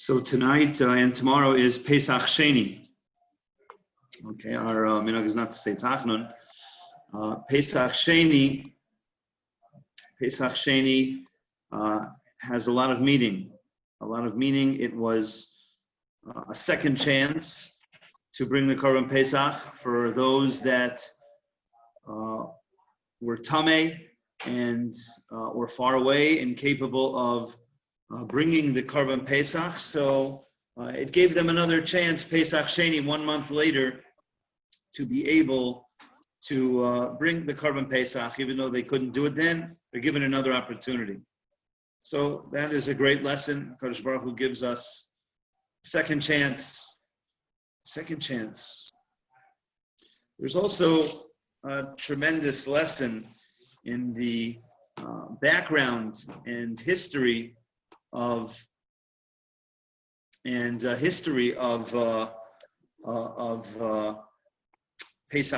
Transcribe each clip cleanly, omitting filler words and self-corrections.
So tonight and tomorrow is Pesach Sheni. Okay, our minhag is not to say Tachnun. Pesach Sheni has a lot of meaning. It was a second chance to bring the Korban Pesach for those that were tameh and were far away, incapable of bringing the Korban Pesach. So it gave them another chance, Pesach Sheni, 1 month later, to be able to bring the Korban Pesach. Even though they couldn't do it then, they're given another opportunity. So that is a great lesson. Kadosh Baruch Hu gives us second chance. There's also a tremendous lesson in the background and history of Pesach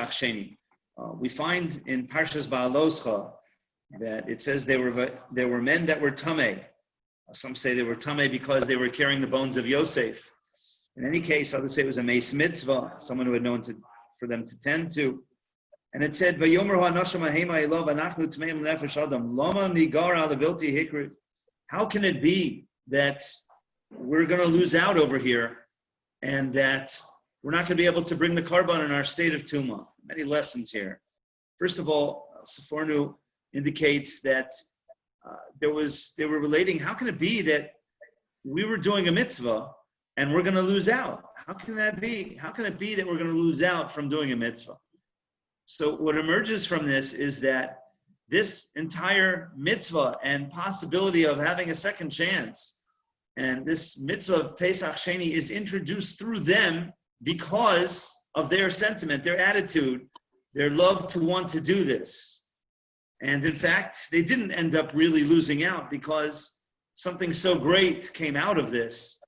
Sheni. We find in Parshas Ba'aloscha that it says there were men that were tameh. Some say they were tameh because they were carrying the bones of Yosef. In any case, others say it was a meis mitzvah, someone who had known for them to tend to. And it said, "Vayomer ha'nasham ha'hema elov anachnu tmeim nefesh adam lama nigar al vilti hikriv." How can it be that we're going to lose out over here and that we're not going to be able to bring the Korban in our state of Tumah? Many lessons here. First of all, Sefornu indicates that they were relating, how can it be that we were doing a mitzvah and we're going to lose out? How can that be? How can it be that we're going to lose out from doing a mitzvah? So what emerges from this is that this entire mitzvah and possibility of having a second chance, and this mitzvah of Pesach Sheni is introduced through them because of their sentiment, their attitude, their love to want to do this. And in fact, they didn't end up really losing out because something so great came out of this.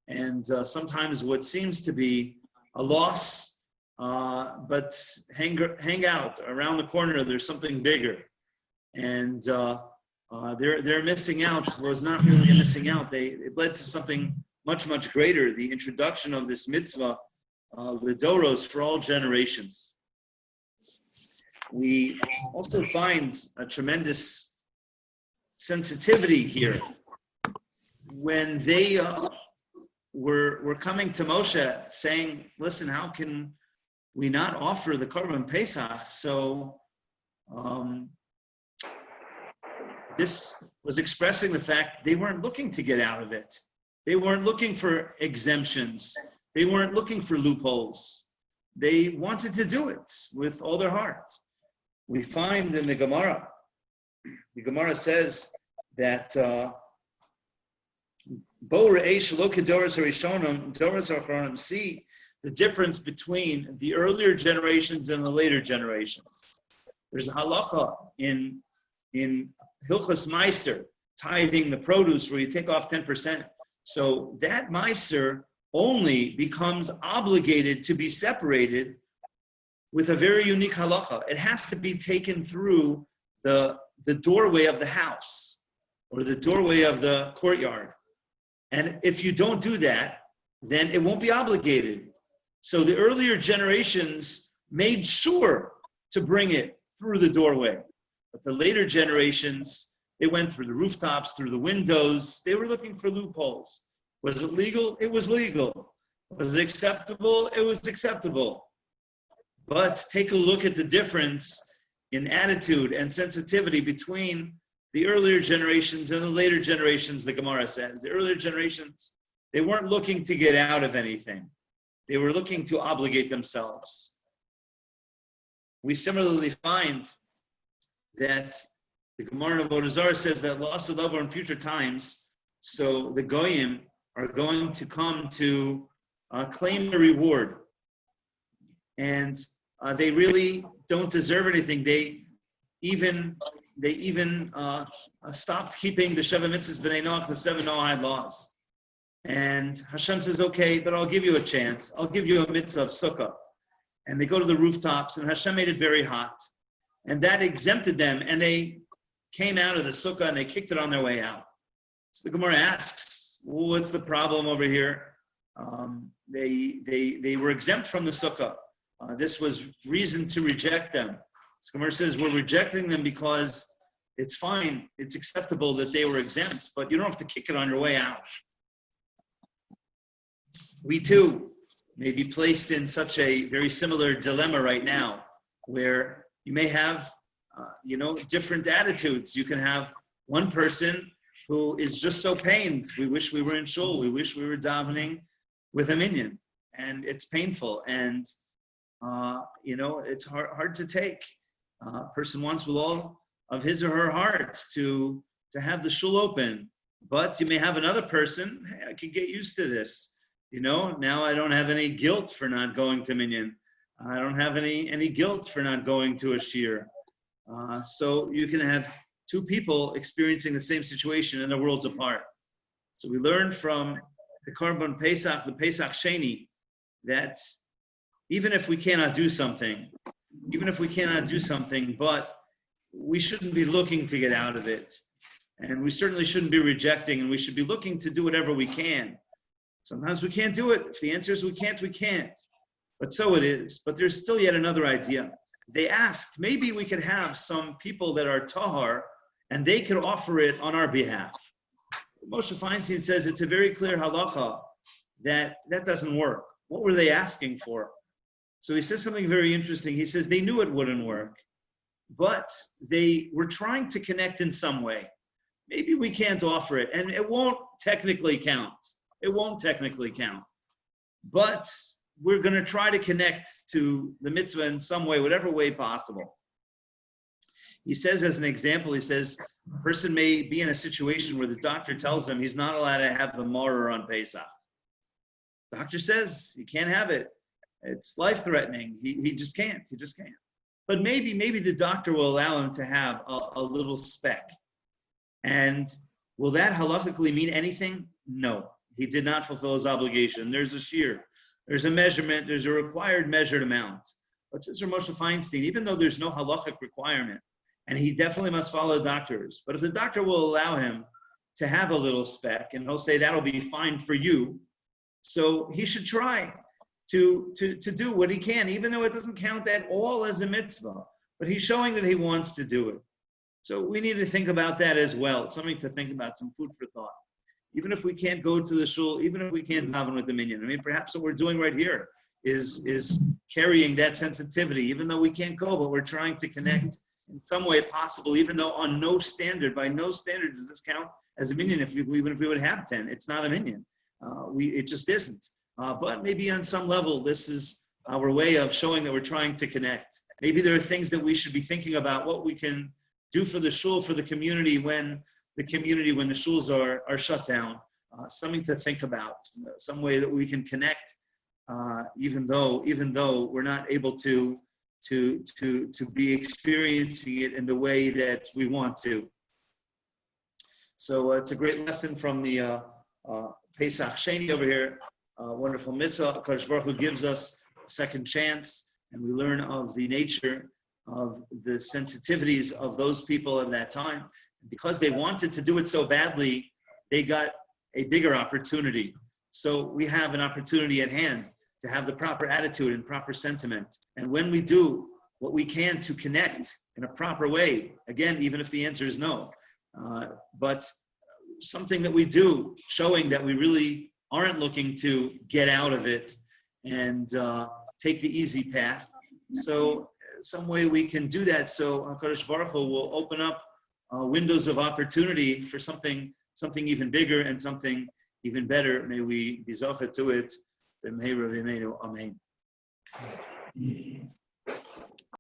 And sometimes what seems to be a loss, but hang out around the corner, there's something bigger. And their missing out was not really a missing out. It led to something much, much greater, the introduction of this mitzvah, Lidoros, for all generations. We also find a tremendous sensitivity here. When they were coming to Moshe saying, listen, how can we not offer the Korban Pesach? So this was expressing the fact they weren't looking to get out of it. They weren't looking for exemptions. They weren't looking for loopholes. They wanted to do it with all their heart. We find in the Gemara says that see the difference between the earlier generations and the later generations. There's a halacha in Hilchos Meiser, tithing the produce, where you take off 10%. So that Meiser only becomes obligated to be separated with a very unique halacha. It has to be taken through the doorway of the house or the doorway of the courtyard. And if you don't do that, then it won't be obligated. So the earlier generations made sure to bring it through the doorway. But the later generations, they went through the rooftops, through the windows. They were looking for loopholes. Was it legal? It was legal. Was it acceptable? It was acceptable. But take a look at the difference in attitude and sensitivity between the earlier generations and the later generations, the Gemara says. The earlier generations, they weren't looking to get out of anything. They were looking to obligate themselves. We similarly find that the Gemara of Avodah Zarah says that loss of love are in future times, so the Goyim are going to come to claim the reward. And they really don't deserve anything. They even stopped keeping the Sheva Mitzvahs B'nai Noach, the 7 Noahide laws. And Hashem says, okay, but I'll give you a chance. I'll give you a mitzvah of Sukkah. And they go to the rooftops, and Hashem made it very hot. And that exempted them, and they came out of the Sukkah, and they kicked it on their way out. So the Gemara asks, What's the problem over here? They were exempt from the sukkah. This was reason to reject them. So Gemara says we're rejecting them because it's fine, it's acceptable that they were exempt, but you don't have to kick it on your way out. We too may be placed in such a very similar dilemma right now, where you may have, different attitudes. You can have one person who is just so pained. We wish we were in shul. We wish we were davening with a minyan, and it's painful, and it's hard to take. A person wants with all of his or her heart to have the shul open, but you may have another person. Hey, I could get used to this. Now I don't have any guilt for not going to minyan. I don't have any guilt for not going to a shir. So you can have two people experiencing the same situation and they're worlds apart. So we learned from the Korban Pesach, the Pesach Sheni, that even if we cannot do something, but we shouldn't be looking to get out of it. And we certainly shouldn't be rejecting, and we should be looking to do whatever we can. Sometimes we can't do it. If the answer is we can't, we can't. But so it is. But there's still yet another idea. They asked, maybe we could have some people that are tahar, and they could offer it on our behalf. Moshe Feinstein says it's a very clear halacha that doesn't work. What were they asking for? So he says something very interesting. He says they knew it wouldn't work, but they were trying to connect in some way. Maybe we can't offer it, and it won't technically count. But we're going to try to connect to the mitzvah in some way, whatever way possible. He says, as an example, a person may be in a situation where the doctor tells him he's not allowed to have the maror on Pesach. Doctor says he can't have it. It's life-threatening. He just can't. But maybe the doctor will allow him to have a little speck. And will that halakhically mean anything? No. He did not fulfill his obligation. There's a shear. There's a measurement. There's a required measured amount. But says Moshe Feinstein, even though there's no halakhic requirement, and he definitely must follow doctors, but if the doctor will allow him to have a little speck, and he'll say that'll be fine for you, so he should try to do what he can, even though it doesn't count at all as a mitzvah. But he's showing that he wants to do it. So we need to think about that as well. It's something to think about, some food for thought. Even if we can't go to the shul, even if we can't daven with the minyan. Perhaps what we're doing right here is carrying that sensitivity, even though we can't go, but we're trying to connect in some way possible, even though by no standard does this count as a minyan. Even if we would have 10, it's not a minyan. It just isn't. But maybe on some level, this is our way of showing that we're trying to connect. Maybe there are things that we should be thinking about, what we can do for the shul, for the community when the shuls are shut down. Something to think about, some way that we can connect, even though we're not able to be experiencing it in the way that we want to. So it's a great lesson from the Pesach Sheni over here. Wonderful mitzvah. HaKadosh Baruch Hu gives us a second chance, and we learn of the nature of the sensitivities of those people of that time. Because they wanted to do it so badly, they got a bigger opportunity. So we have an opportunity at hand to have the proper attitude and proper sentiment. And when we do what we can to connect in a proper way, again, even if the answer is no, but something that we do showing that we really aren't looking to get out of it and take the easy path. So some way we can do that, so HaKadosh Baruch Hu will open up windows of opportunity for something even bigger and something even better. May we be zocheh to it. Amen.